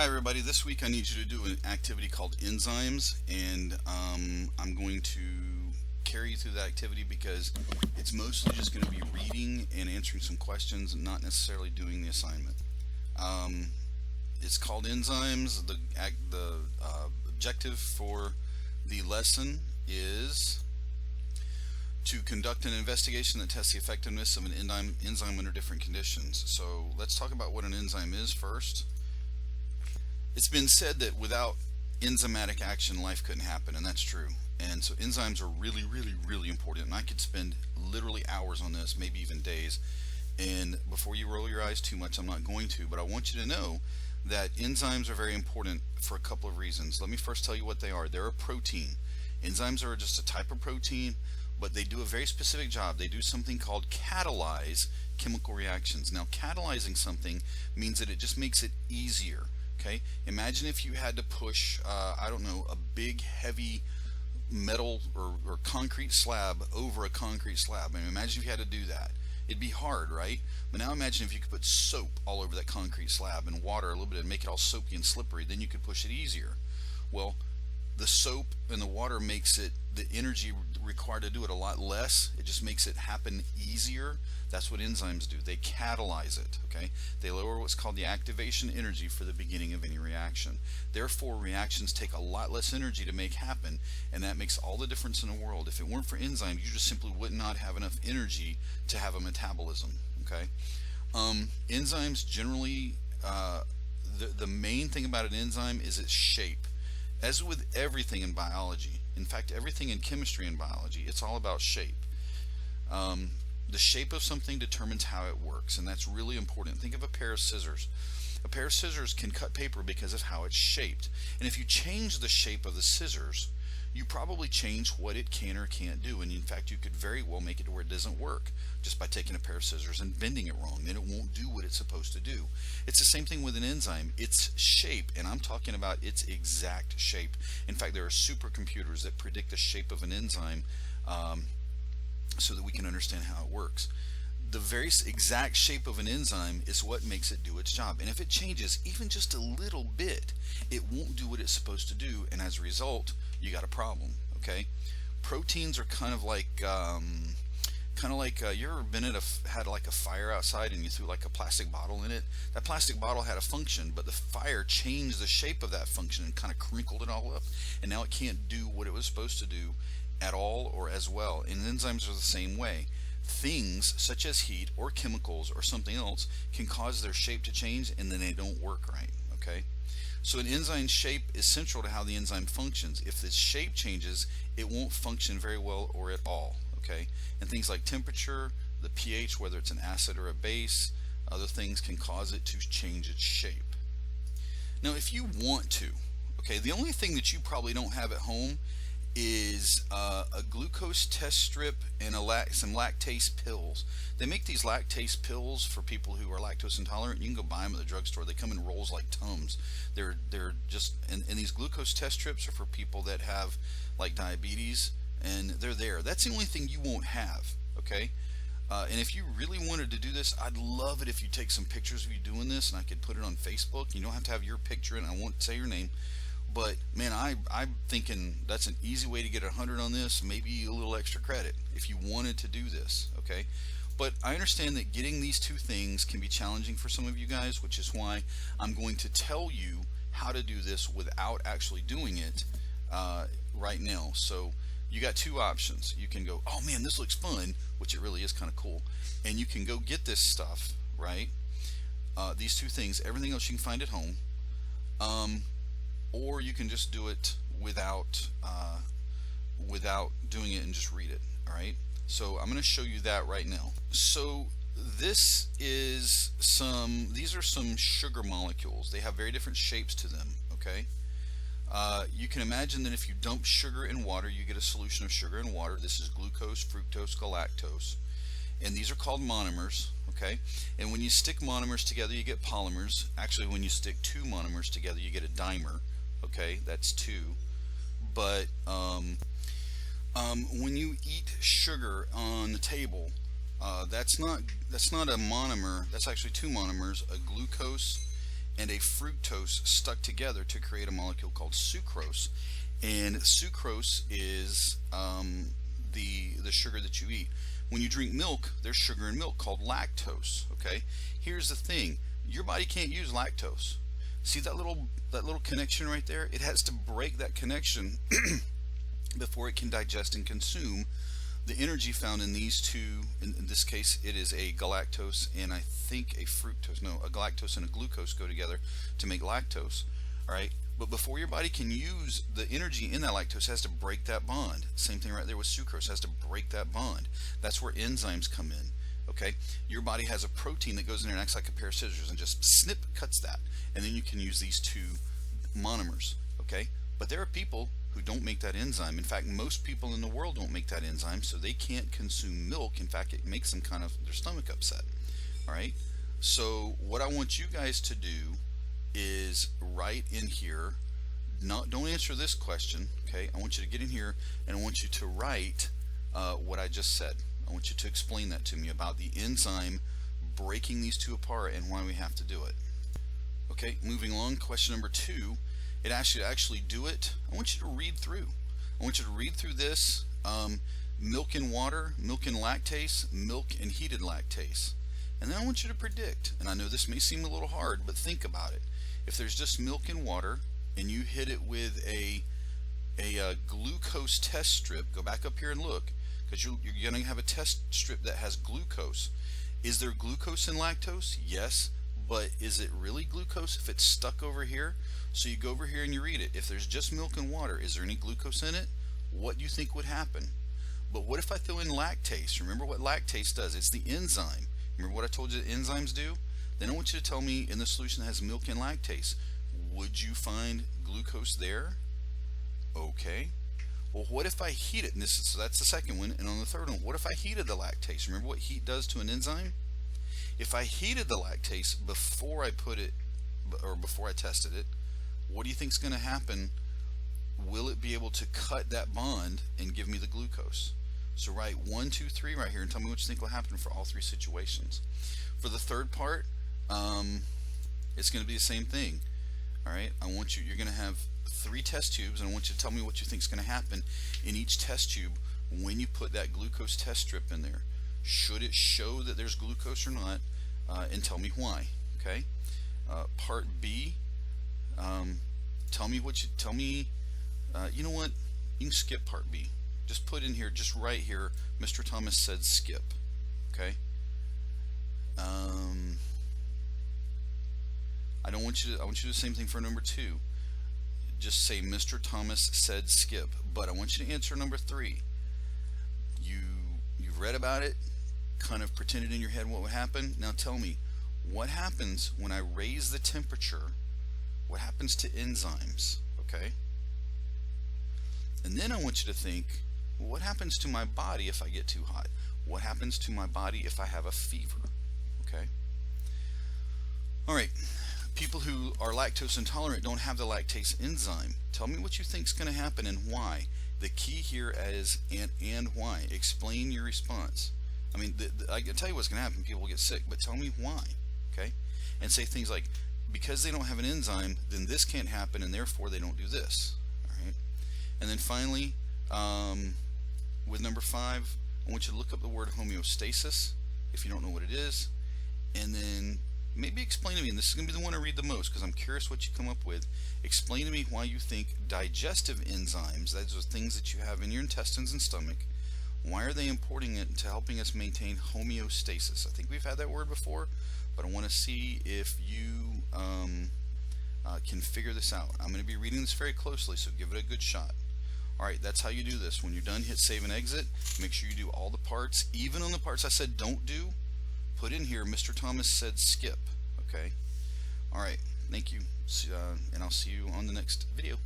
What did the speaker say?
Hi everybody, this week I need you to do an activity called enzymes, and I'm going to carry you through that activity because it's mostly just going to be reading and answering some questions and not necessarily doing the assignment. Um, it's called enzymes. The objective for the lesson is to conduct an investigation that tests the effectiveness of an enzyme under different conditions. So let's talk about what an enzyme is first. It's been said that without enzymatic action, life couldn't happen, and that's true. And so enzymes are really, really, really important. And I could spend literally hours on this, maybe even days. And before you roll your eyes too much, I'm not going to, but I want you to know that enzymes are very important for a couple of reasons. Let me first tell you what they are. They're a protein. Enzymes are just a type of protein, but they do a very specific job. They do something called catalyze chemical reactions. Now, catalyzing something means that it just makes it easier. Okay, imagine if you had to push, I don't know, a big heavy metal or concrete slab over a concrete slab. I mean, imagine if you had to do that. It'd be hard, right? But now imagine if you could put soap all over that concrete slab and water a little bit and make it all soapy and slippery, then you could push it easier. Well, the soap and the water makes it, the energy required to do it, a lot less. It just makes it happen easier. That's what enzymes do. They catalyze it. Okay, they lower what's called the activation energy for the beginning of any reaction. Therefore, reactions take a lot less energy to make happen, and that makes all the difference in the world. If it weren't for enzymes, you just simply would not have enough energy to have a metabolism. Okay, enzymes generally, the main thing about an enzyme is its shape. As with everything in biology, in fact, everything in chemistry and biology, it's all about shape. The shape of something determines how it works, and that's really important. Think of a pair of scissors. A pair of scissors can cut paper because of how it's shaped. And if you change the shape of the scissors, you probably change what it can or can't do. And in fact, you could very well make it to where it doesn't work just by taking a pair of scissors and bending it wrong. Then it won't do what it's supposed to do. It's the same thing with an enzyme. Its shape, and I'm talking about its exact shape. In fact, there are supercomputers that predict the shape of an enzyme so that we can understand how it works. The very exact shape of an enzyme is what makes it do its job. And if it changes even just a little bit, it won't do what it's supposed to do, and as a result, you got a problem. Okay, proteins are you ever been had like a fire outside and you threw like a plastic bottle in it? That plastic bottle had a function, but the fire changed the shape of that function and kind of crinkled it all up, and now it can't do what it was supposed to do at all or as well. And enzymes are the same way. Things such as heat or chemicals or something else can cause their shape to change, and then they don't work right. Okay, so an enzyme's shape is central to how the enzyme functions. If the shape changes, it won't function very well or at all. Okay, and things like temperature, the pH, whether it's an acid or a base, other things can cause it to change its shape. Now, if you want to, okay, the only thing that you probably don't have at home is a glucose test strip and some lactase pills. They make these lactase pills for people who are lactose intolerant. You can go buy them at the drugstore. They come in rolls like Tums. They're just and these glucose test strips are for people that have like diabetes, and they're there. That's the only thing you won't have. Okay. And if you really wanted to do this, I'd love it if you take some pictures of you doing this, and I could put it on Facebook. You don't have to have your picture in. I won't say your name. But man, I'm thinking that's an easy way to get 100 on this, maybe a little extra credit if you wanted to do this. Okay, but I understand that getting these two things can be challenging for some of you guys, which is why I'm going to tell you how to do this without actually doing it right now. So you got two options. You can go, oh man, this looks fun, which it really is kind of cool, and you can go get this stuff, right? These two things. Everything else you can find at home. Or you can just do it without doing it and just read it. All right, so I'm going to show you that right now. So these are some sugar molecules. They have very different shapes to them. Okay, you can imagine that if you dump sugar in water, you get a solution of sugar in water. This is glucose, fructose, galactose, and these are called monomers. Okay, and when you stick monomers together, you get polymers. Actually, when you stick two monomers together, you get a dimer. Okay, that's two. But when you eat sugar on the table, that's not a monomer. That's actually two monomers, a glucose and a fructose stuck together to create a molecule called sucrose. And sucrose is the sugar that you eat. When you drink milk, there's sugar in milk called lactose. Okay, here's the thing: your body can't use lactose. See that little connection right there? It has to break that connection before it can digest and consume the energy found in these two. In this case, it is a galactose and I think a fructose. No, a galactose and a glucose go together to make lactose. All right. But before your body can use the energy in that lactose, it has to break that bond. Same thing right there with sucrose, it has to break that bond. That's where enzymes come in. Okay, your body has a protein that goes in there and acts like a pair of scissors and just snip, cuts that, and then you can use these two monomers. Okay, but there are people who don't make that enzyme. In fact, most people in the world don't make that enzyme, so they can't consume milk. In fact, it makes them kind of their stomach upset. All right, so what I want you guys to do is write in here, don't answer this question, okay? I want you to get in here and I want you to write what I just said. I want you to explain that to me about the enzyme breaking these two apart and why we have to do it. Okay, moving along, question number 2. It asks you to actually do it. I want you to read through. I want you to read through this. Milk and water, milk and lactase, milk and heated lactase. And then I want you to predict, and I know this may seem a little hard, but think about it. If there's just milk and water and you hit it with a glucose test strip, go back up here and look, because you're going to have a test strip that has glucose. Is there glucose in lactose? Yes, but is it really glucose if it's stuck over here? So you go over here and you read it. If there's just milk and water, is there any glucose in it? What do you think would happen? But what if I throw in lactase? Remember what lactase does? It's the enzyme. Remember what I told you that enzymes do? Then I want you to tell me in the solution that has milk and lactase, would you find glucose there? Okay. Well, what if I heat it? And so that's the second one. And on the third one, what if I heated the lactase? Remember what heat does to an enzyme? If I heated the lactase before I put it, or before I tested it, what do you think is going to happen? Will it be able to cut that bond and give me the glucose? So write 1, 2, 3 right here and tell me what you think will happen for all 3 situations. For the third part, it's going to be the same thing. All right, you're going to have 3 test tubes, and I want you to tell me what you think is going to happen in each test tube when you put that glucose test strip in there. Should it show that there's glucose or not, and tell me why. Okay. Part B, tell me, you know what, you can skip part B. Just put in here, just right here, Mr. Thomas said skip. Okay. I want you to do the same thing for number 2. Just say Mr. Thomas said skip, but I want you to answer number 3. You've read about it, kind of pretended in your head what would happen. Now tell me, what happens when I raise the temperature? What happens to enzymes? Okay. And then I want you to think, well, what happens to my body if I get too hot? What happens to my body if I have a fever? Okay. All right. People who are lactose intolerant don't have the lactase enzyme. Tell me what you think is going to happen and why. The key here is and why. Explain your response. I mean, I can tell you what's going to happen. People will get sick, but tell me why. Okay. And say things like, because they don't have an enzyme, then this can't happen, and therefore they don't do this. All right. And then finally, with number 5, I want you to look up the word homeostasis if you don't know what it is, and then maybe explain to me, and this is going to be the one I read the most because I'm curious what you come up with. Explain to me why you think digestive enzymes, those are things that you have in your intestines and stomach, why are they important to helping us maintain homeostasis? I think we've had that word before, but I want to see if you can figure this out. I'm going to be reading this very closely, so give it a good shot. Alright, that's how you do this. When you're done, hit save and exit. Make sure you do all the parts. Even on the parts I said don't do, put in here, Mr. Thomas said skip. Okay? Alright, thank you. And I'll see you on the next video.